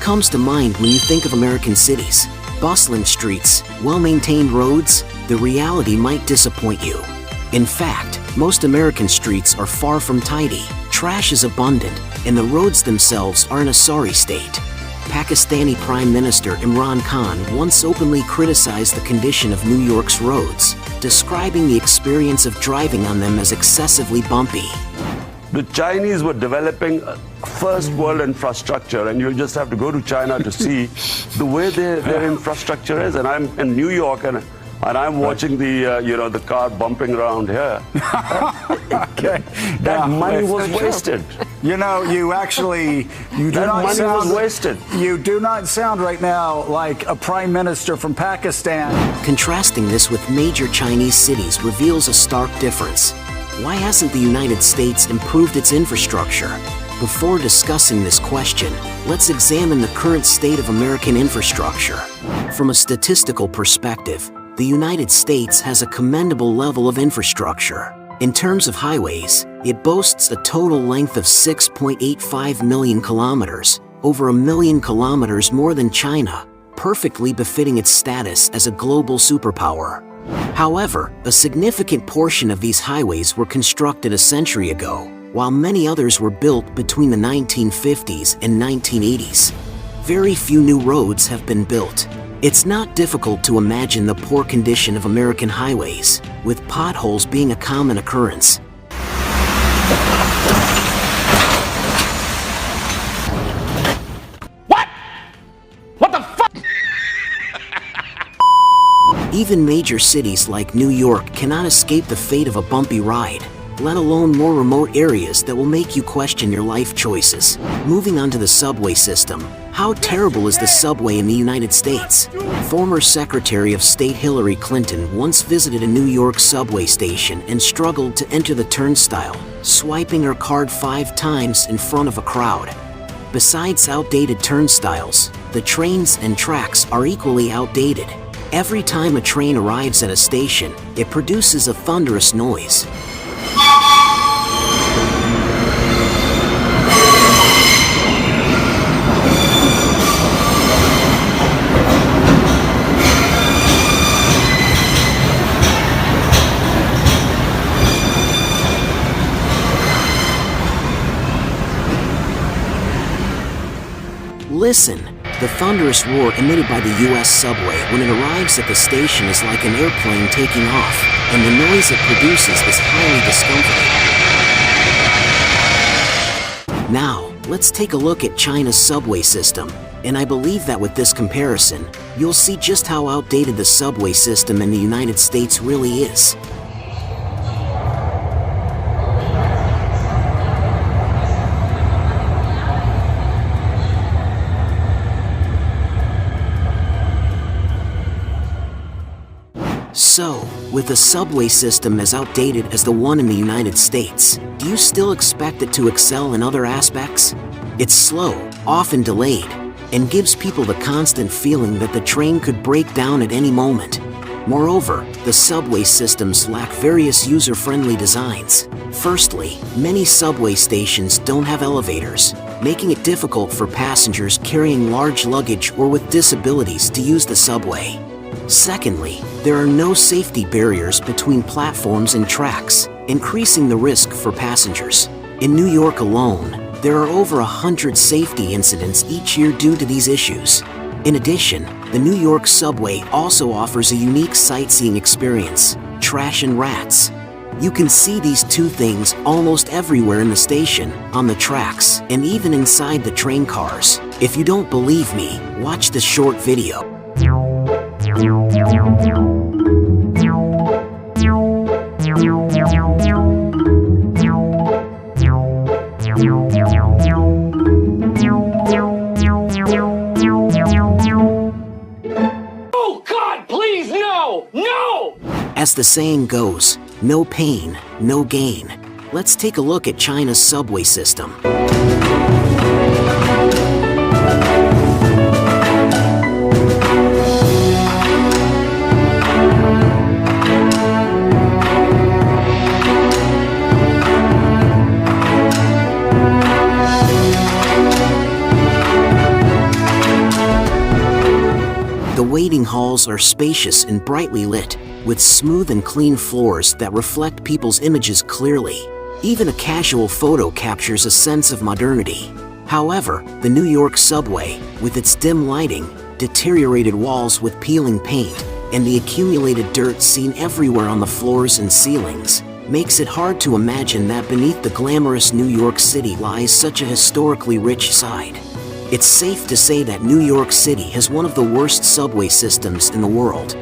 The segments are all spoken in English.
comes to mind when you think of American cities? Bustling streets, well-maintained roads? The reality might disappoint you. In fact, most American streets are far from tidy, trash is abundant, and the roads themselves are in a sorry state. Pakistani Prime Minister Imran Khan once openly criticized the condition of New York's roads, describing the experience of driving on them as excessively bumpy. The Chinese were developing first world infrastructure, and you'll just have to go to China to see the way their infrastructure is. And I'm in New York, and I'm watching the car bumping around here. Okay. That money was wasted. You know, you do That not money sound was wasted. You do not sound right now like a prime minister from Pakistan. Contrasting this with major Chinese cities reveals a stark difference. Why hasn't the United States improved its infrastructure? Before discussing this question, let's examine the current state of American infrastructure. From a statistical perspective, the United States has a commendable level of infrastructure. In terms of highways, it boasts a total length of 6.85 million kilometers, over 1 million kilometers more than China, perfectly befitting its status as a global superpower. However, a significant portion of these highways were constructed a century ago, while many others were built between the 1950s and 1980s. Very few new roads have been built. It's not difficult to imagine the poor condition of American highways, with potholes being a common occurrence. What the fuck? Even major cities like New York cannot escape the fate of a bumpy ride, let alone more remote areas that will make you question your life choices. Moving on to the subway system. How terrible is the subway in the United States? Former Secretary of State Hillary Clinton once visited a New York subway station and struggled to enter the turnstile, swiping her card 5 times in front of a crowd. Besides outdated turnstiles, the trains and tracks are equally outdated. Every time a train arrives at a station, it produces a thunderous noise. Listen, the thunderous roar emitted by the US subway when it arrives at the station is like an airplane taking off, and the noise it produces is highly discomforting. Now, let's take a look at China's subway system, and I believe that with this comparison, you'll see just how outdated the subway system in the United States really is. So, with a subway system as outdated as the one in the United States, do you still expect it to excel in other aspects? It's slow, often delayed, and gives people the constant feeling that the train could break down at any moment. Moreover, the subway systems lack various user-friendly designs. Firstly, many subway stations don't have elevators, making it difficult for passengers carrying large luggage or with disabilities to use the subway. Secondly, there are no safety barriers between platforms and tracks, increasing the risk for passengers. In New York alone, there are over 100 safety incidents each year due to these issues. In addition, the New York subway also offers a unique sightseeing experience: trash and rats. You can see these two things almost everywhere in the station, on the tracks, and even inside the train cars. If you don't believe me, watch this short video. Oh God, please, no! No! As the saying goes, no pain, no gain. Let's take a look at China's subway system. The waiting halls are spacious and brightly lit, with smooth and clean floors that reflect people's images clearly. Even a casual photo captures a sense of modernity. However, the New York subway, with its dim lighting, deteriorated walls with peeling paint, and the accumulated dirt seen everywhere on the floors and ceilings, makes it hard to imagine that beneath the glamorous New York City lies such a historically rich side. It's safe to say that New York City has one of the worst subway systems in the world.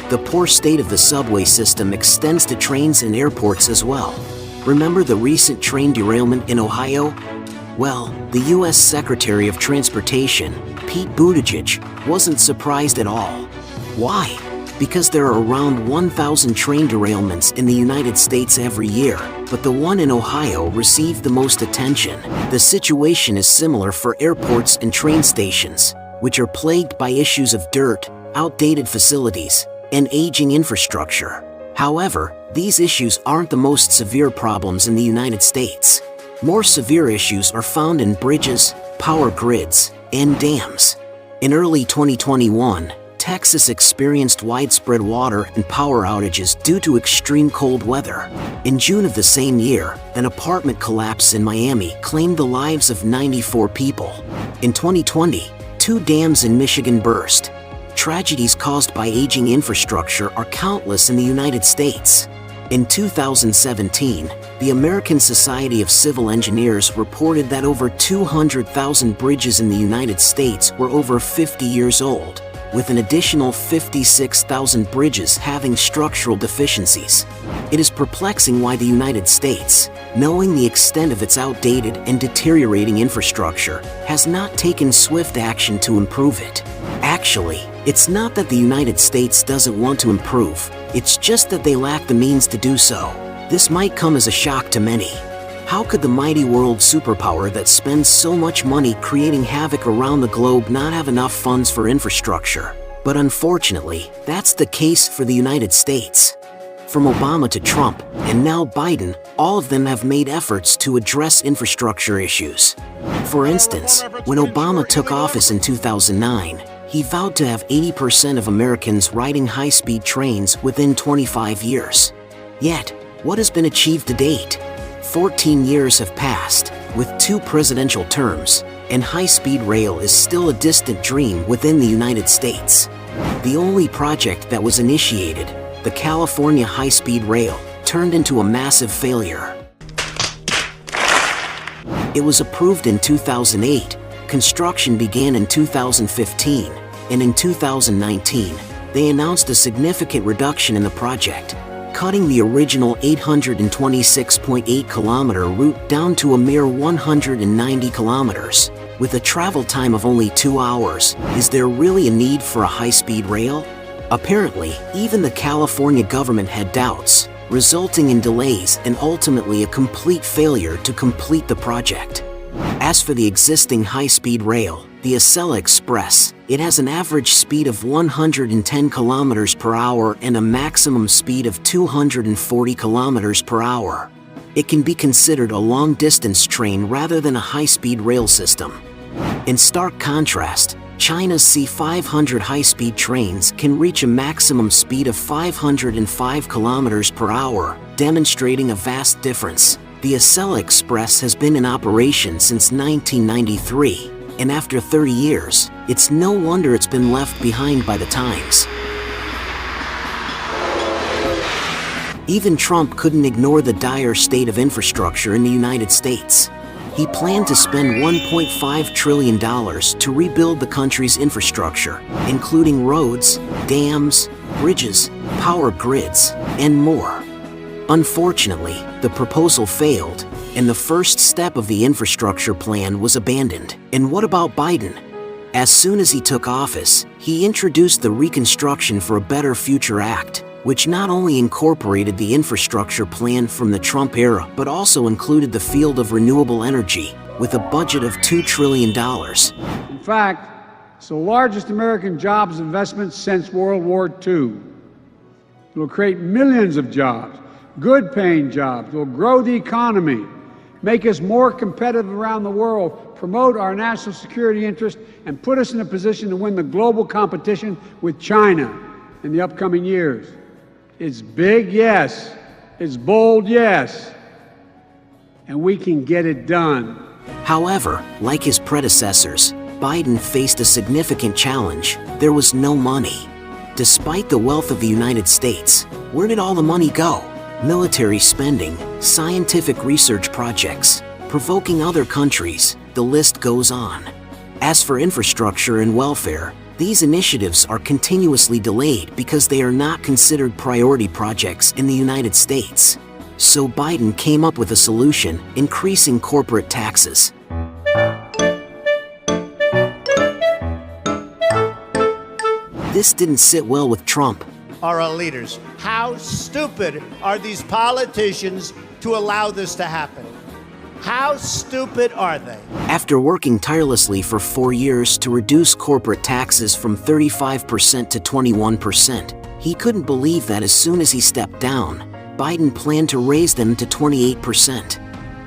The poor state of the subway system extends to trains and airports as well. Remember the recent train derailment in Ohio? Well, the U.S. Secretary of Transportation, Pete Buttigieg, wasn't surprised at all. Why? Because there are around 1,000 train derailments in the United States every year, but the one in Ohio received the most attention. The situation is similar for airports and train stations, which are plagued by issues of dirt, outdated facilities, and aging infrastructure. However, these issues aren't the most severe problems in the United States. More severe issues are found in bridges, power grids, and dams. In early 2021, Texas experienced widespread water and power outages due to extreme cold weather. In June of the same year, an apartment collapse in Miami claimed the lives of 94 people. In 2020, 2 dams in Michigan burst. Tragedies caused by aging infrastructure are countless in the United States. In 2017, the American Society of Civil Engineers reported that over 200,000 bridges in the United States were over 50 years old, with an additional 56,000 bridges having structural deficiencies. It is perplexing why the United States, knowing the extent of its outdated and deteriorating infrastructure, has not taken swift action to improve it. Actually, it's not that the United States doesn't want to improve, it's just that they lack the means to do so. This might come as a shock to many. How could the mighty world superpower that spends so much money creating havoc around the globe not have enough funds for infrastructure? But unfortunately, that's the case for the United States. From Obama to Trump, and now Biden, all of them have made efforts to address infrastructure issues. For instance, when Obama took office in 2009, he vowed to have 80% of Americans riding high-speed trains within 25 years. Yet, what has been achieved to date? 14 years have passed, with 2 presidential terms, and high-speed rail is still a distant dream within the United States. The only project that was initiated, the California high-speed rail, turned into a massive failure. It was approved in 2008, construction began in 2015, and in 2019, they announced a significant reduction in the project, cutting the original 826.8 kilometer route down to a mere 190 kilometers. With a travel time of only 2 hours, is there really a need for a high-speed rail? Apparently, even the California government had doubts, resulting in delays and ultimately a complete failure to complete the project. As for the existing high-speed rail, the Acela Express, it has an average speed of 110 kilometers per hour and a maximum speed of 240 kilometers per hour. It can be considered a long-distance train rather than a high-speed rail system. In stark contrast, China's C500 high-speed trains can reach a maximum speed of 505 kilometers per hour, demonstrating a vast difference. The Acela Express has been in operation since 1993, and after 30 years, it's no wonder it's been left behind by the times. Even Trump couldn't ignore the dire state of infrastructure in the United States. He planned to spend $1.5 trillion to rebuild the country's infrastructure, including roads, dams, bridges, power grids, and more. Unfortunately, the proposal failed, and the first step of the infrastructure plan was abandoned. And what about Biden? As soon as he took office, he introduced the Reconstruction for a Better Future Act, which not only incorporated the infrastructure plan from the Trump era, but also included the field of renewable energy, with a budget of $2 trillion. In fact, it's the largest American jobs investment since World War II. It will create millions of jobs, good-paying jobs. It will grow the economy, make us more competitive around the world, promote our national security interest, and put us in a position to win the global competition with China in the upcoming years. It's big, yes. It's bold, yes. And we can get it done. However, like his predecessors, Biden faced a significant challenge. There was no money. Despite the wealth of the United States, where did all the money go? Military spending, scientific research projects, provoking other countries, the list goes on. As for infrastructure and welfare, these initiatives are continuously delayed because they are not considered priority projects in the United States. So Biden came up with a solution: increasing corporate taxes. This didn't sit well with Trump. Are our leaders? How stupid are these politicians to allow this to happen? How stupid are they? After working tirelessly for 4 years to reduce corporate taxes from 35% to 21%, he couldn't believe that as soon as he stepped down, Biden planned to raise them to 28%.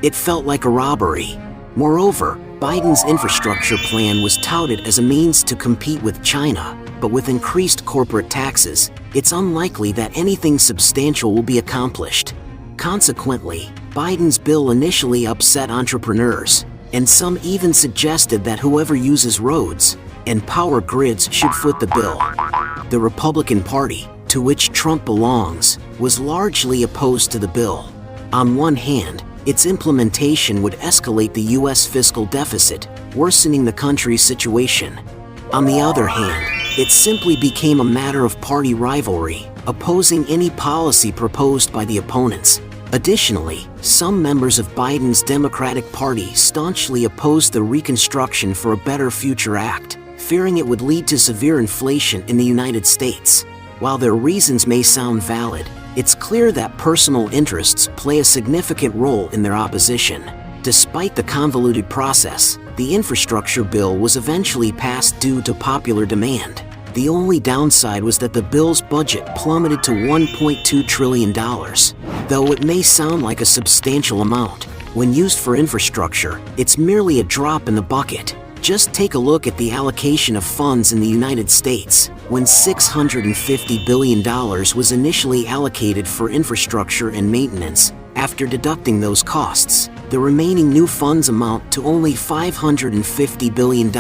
It felt like a robbery. Moreover, Biden's infrastructure plan was touted as a means to compete with China, but with increased corporate taxes, it's unlikely that anything substantial will be accomplished. Consequently, Biden's bill initially upset entrepreneurs, and some even suggested that whoever uses roads and power grids should foot the bill. The Republican Party, to which Trump belongs, was largely opposed to the bill. On one hand, its implementation would escalate the U.S. fiscal deficit, worsening the country's situation. On the other hand, it simply became a matter of party rivalry, opposing any policy proposed by the opponents. Additionally, some members of Biden's Democratic Party staunchly opposed the Reconstruction for a Better Future Act, fearing it would lead to severe inflation in the United States. While their reasons may sound valid, it's clear that personal interests play a significant role in their opposition. Despite the convoluted process, the infrastructure bill was eventually passed due to popular demand. The only downside was that the bill's budget plummeted to $1.2 trillion. Though it may sound like a substantial amount, when used for infrastructure, it's merely a drop in the bucket. Just take a look at the allocation of funds in the United States. When $650 billion was initially allocated for infrastructure and maintenance, after deducting those costs, the remaining new funds amount to only $550 billion.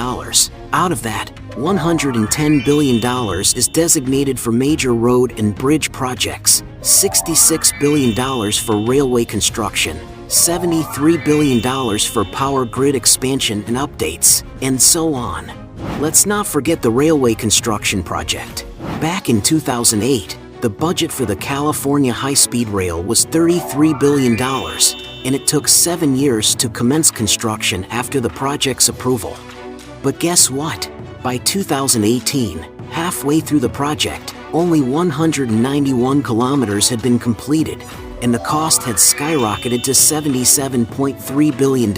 Out of that, $110 billion is designated for major road and bridge projects, $66 billion for railway construction, $73 billion for power grid expansion and updates, and so on. Let's not forget the railway construction project. Back in 2008, the budget for the California high-speed rail was $33 billion, and it took 7 years to commence construction after the project's approval. But guess what? By 2018, halfway through the project, only 191 kilometers had been completed, and the cost had skyrocketed to $77.3 billion.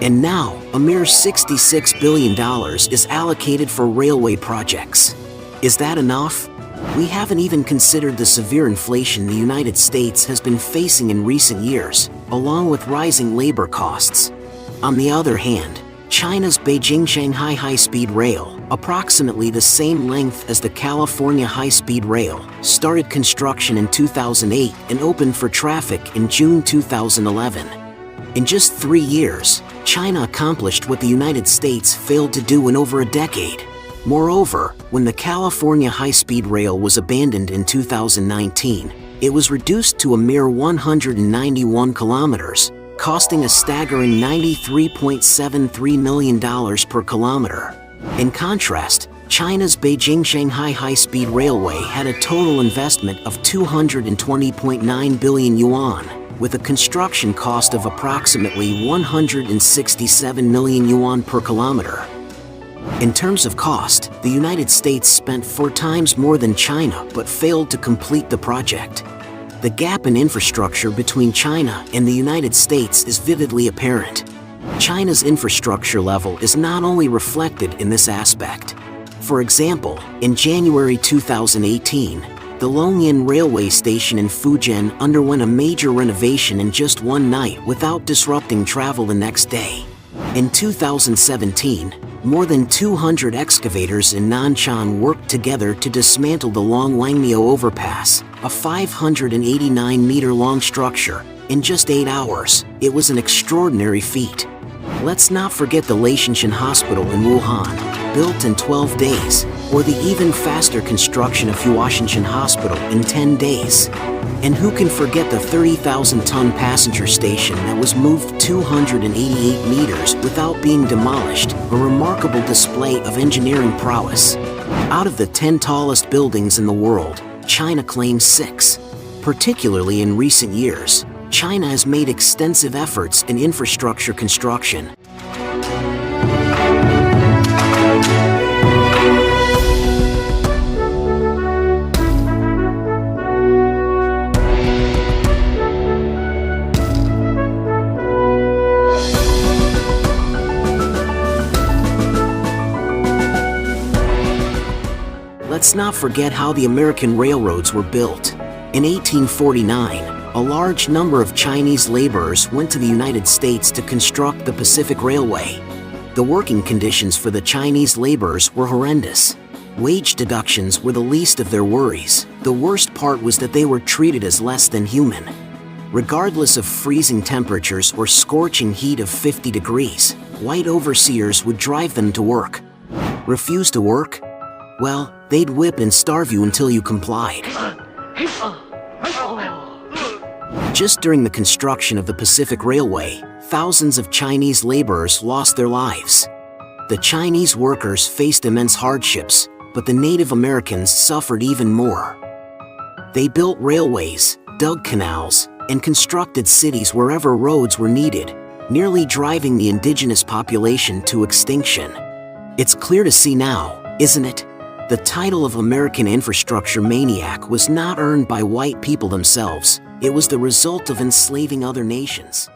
And now, a mere $66 billion is allocated for railway projects. Is that enough? We haven't even considered the severe inflation the United States has been facing in recent years, along with rising labor costs. On the other hand, China's Beijing-Shanghai high-speed rail, approximately the same length as the California high-speed rail, started construction in 2008 and opened for traffic in June 2011. In just 3 years, China accomplished what the United States failed to do in over a decade. Moreover, when the California high-speed rail was abandoned in 2019, it was reduced to a mere 191 kilometers, costing a staggering $93.73 million per kilometer. In contrast, China's Beijing-Shanghai high-speed railway had a total investment of 220.9 billion yuan, with a construction cost of approximately 167 million yuan per kilometer. In terms of cost, the United States spent 4 times more than China but failed to complete the project. The gap in infrastructure between China and the United States is vividly apparent. China's infrastructure level is not only reflected in this aspect. For example, in January 2018, the Longyan railway station in Fujian underwent a major renovation in just one night without disrupting travel the next day. In 2017, more than 200 excavators in Nanshan worked together to dismantle the Long Langmyo overpass, a 589-meter-long structure, in just 8 hours. It was an extraordinary feat. Let's not forget the Laishanshan Hospital in Wuhan, built in 12 days, or the even faster construction of Huashanshan Hospital in 10 days. And who can forget the 30,000-ton passenger station that was moved 288 meters without being demolished, a remarkable display of engineering prowess. Out of the 10 tallest buildings in the world, China claims 6. Particularly in recent years, China has made extensive efforts in infrastructure construction. Let's not forget how the American railroads were built. In 1849, a large number of Chinese laborers went to the United States to construct the Pacific Railway. The working conditions for the Chinese laborers were horrendous. Wage deductions were the least of their worries. The worst part was that they were treated as less than human. Regardless of freezing temperatures or scorching heat of 50 degrees, white overseers would drive them to work. Refuse to work? Well, they'd whip and starve you until you complied. Just during the construction of the Pacific Railway, thousands of Chinese laborers lost their lives. The Chinese workers faced immense hardships, but the Native Americans suffered even more. They built railways, dug canals, and constructed cities wherever roads were needed, nearly driving the indigenous population to extinction. It's clear to see now, isn't it? The title of American infrastructure maniac was not earned by white people themselves. It was the result of enslaving other nations.